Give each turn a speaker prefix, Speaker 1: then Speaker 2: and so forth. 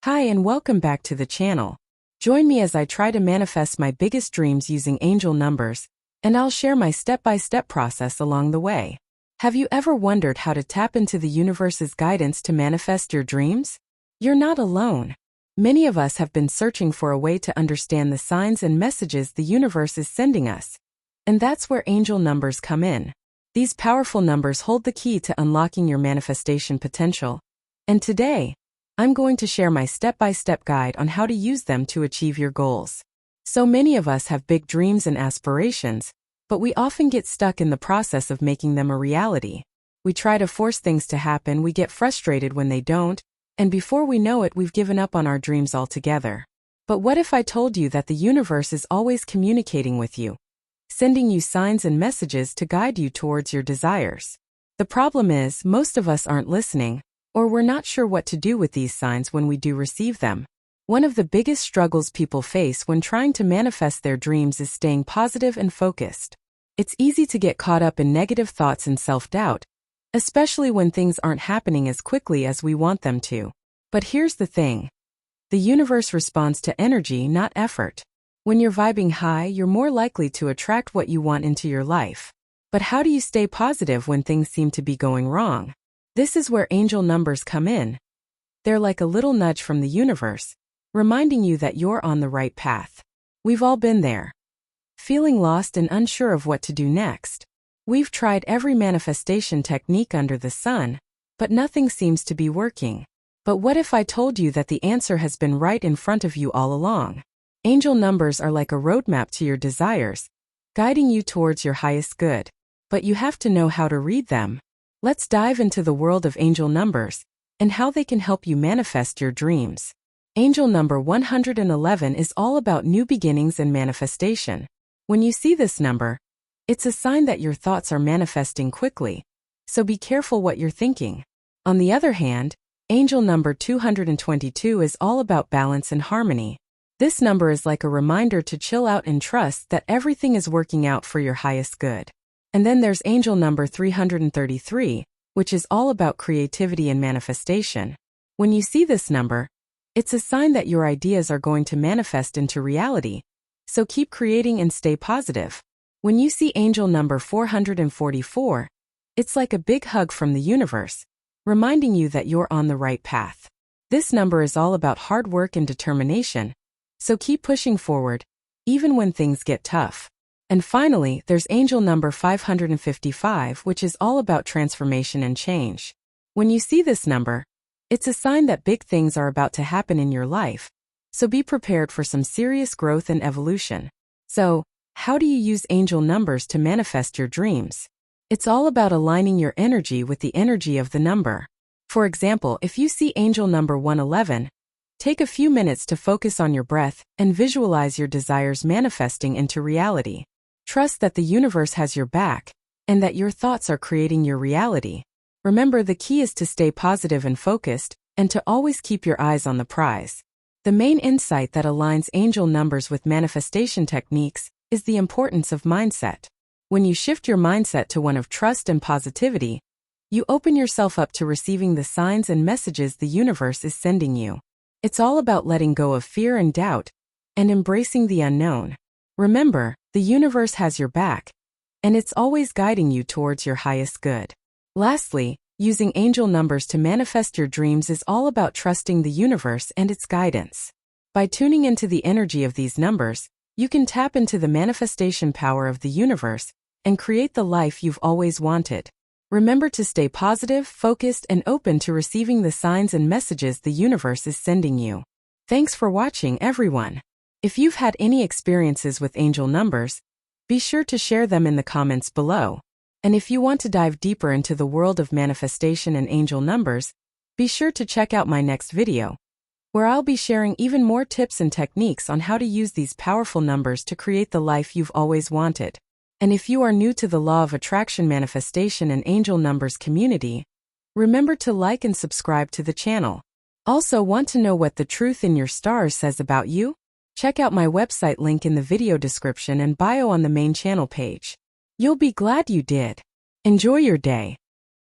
Speaker 1: Hi and welcome back to the channel. Join me as I try to manifest my biggest dreams using angel numbers, and I'll share my step-by-step process along the way. Have you ever wondered how to tap into the universe's guidance to manifest your dreams? You're not alone. Many of us have been searching for a way to understand the signs and messages the universe is sending us. And that's where angel numbers come in. These powerful numbers hold the key to unlocking your manifestation potential. And today, I'm going to share my step-by-step guide on how to use them to achieve your goals. So many of us have big dreams and aspirations, but we often get stuck in the process of making them a reality. We try to force things to happen, we get frustrated when they don't, and before we know it, we've given up on our dreams altogether. But what if I told you that the universe is always communicating with you, sending you signs and messages to guide you towards your desires? The problem is, most of us aren't listening, or we're not sure what to do with these signs when we do receive them. One of the biggest struggles people face when trying to manifest their dreams is staying positive and focused. It's easy to get caught up in negative thoughts and self-doubt, especially when things aren't happening as quickly as we want them to. But here's the thing. The universe responds to energy, not effort. When you're vibing high, you're more likely to attract what you want into your life. But how do you stay positive when things seem to be going wrong? This is where angel numbers come in. They're like a little nudge from the universe, reminding you that you're on the right path. We've all been there, feeling lost and unsure of what to do next. We've tried every manifestation technique under the sun, but nothing seems to be working. But what if I told you that the answer has been right in front of you all along? Angel numbers are like a roadmap to your desires, guiding you towards your highest good. But you have to know how to read them. Let's dive into the world of angel numbers and how they can help you manifest your dreams. Angel number 111 is all about new beginnings and manifestation. When you see this number, it's a sign that your thoughts are manifesting quickly, so be careful what you're thinking. On the other hand, angel number 222 is all about balance and harmony. This number is like a reminder to chill out and trust that everything is working out for your highest good. And then there's angel number 333, which is all about creativity and manifestation. When you see this number, it's a sign that your ideas are going to manifest into reality, so keep creating and stay positive. When you see angel number 444, it's like a big hug from the universe, reminding you that you're on the right path. This number is all about hard work and determination, so keep pushing forward, even when things get tough. And finally, there's angel number 555, which is all about transformation and change. When you see this number, it's a sign that big things are about to happen in your life, so be prepared for some serious growth and evolution. So, how do you use angel numbers to manifest your dreams? It's all about aligning your energy with the energy of the number. For example, if you see angel number 111, take a few minutes to focus on your breath and visualize your desires manifesting into reality. Trust that the universe has your back, and that your thoughts are creating your reality. Remember, the key is to stay positive and focused, and to always keep your eyes on the prize. The main insight that aligns angel numbers with manifestation techniques is the importance of mindset. When you shift your mindset to one of trust and positivity, you open yourself up to receiving the signs and messages the universe is sending you. It's all about letting go of fear and doubt, and embracing the unknown. Remember, the universe has your back, and it's always guiding you towards your highest good. Lastly, using angel numbers to manifest your dreams is all about trusting the universe and its guidance. By tuning into the energy of these numbers, you can tap into the manifestation power of the universe and create the life you've always wanted. Remember to stay positive, focused, and open to receiving the signs and messages the universe is sending you. Thanks for watching, everyone. If you've had any experiences with angel numbers, be sure to share them in the comments below. And if you want to dive deeper into the world of manifestation and angel numbers, be sure to check out my next video, where I'll be sharing even more tips and techniques on how to use these powerful numbers to create the life you've always wanted. And if you are new to the Law of Attraction Manifestation and Angel Numbers community, remember to like and subscribe to the channel. Also, want to know what the truth in your stars says about you? Check out my website link in the video description and bio on the main channel page. You'll be glad you did. Enjoy your day.